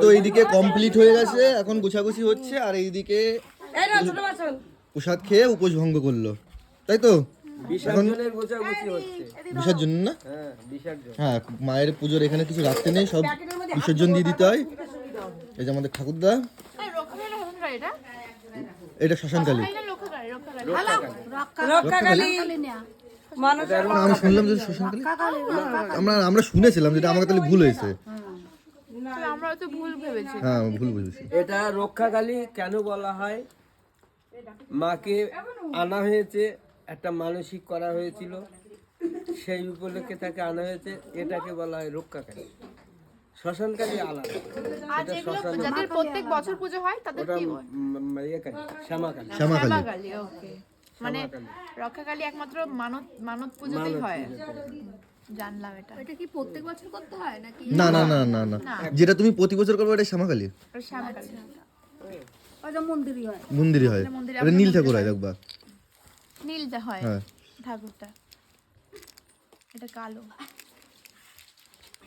তো এইদিকে কমপ্লিট হয়ে গেছে, এখন গোছাগুছি হচ্ছে, আর এইদিকে প্রসাদ খেয়ে উপোস ভঙ্গ করলো, তাই তো? বিসর্জনের গোছাগুছি হচ্ছে। বিসর্জন না? হ্যাঁ, বিসর্জন। হ্যাঁ, মায়ের পুজোর এখানে কিছু রাখতে নেই, সব বিসর্জন দিয়ে দিতে হয়। এই যে আমাদের ঠাকুরদা, এটা শ্মশানকালী। আমি শুনলাম যে শ্মশানকালী, আমরা শুনেছিলাম, যেটা আমাকে তাহলে ভুল হয়েছে। আমরা তো ভুল ভেবেছি। হ্যাঁ, ভুল বুঝেছি। এটা রক্ষাকালী কেন বলা হয়? মাকে আনা হয়েছে, একটা মানসিক করা হয়েছিল, সেই উপলক্ষে তাকে আনা হয়েছে, এটাকে বলা হয় রক্ষাকালী। শ্মশানকালী আলাদা, আর যেগুলো যাদের প্রত্যেক বছর পূজা হয় তাদের ওটা কি হয়? শ্যামাকালী। শ্যামাকালী, ওকে। মানে রক্ষাকালী একমাত্র মানত পুজোতেই হয়। জানলাম এটা। এটা কি প্রত্যেক বছর করতে হয় নাকি? না না না না না, যেটা তুমি প্রতি বছর করবে এটা শ্যামাকালী। শ্যামাকালী ওটা মন্দিরই হয়। মন্দিরে হয়, এটা নীল ঠাকুর হয়, দেখবা নীলটা হয় হ্যাঁ। ঠাকুরটা, এটা কালো।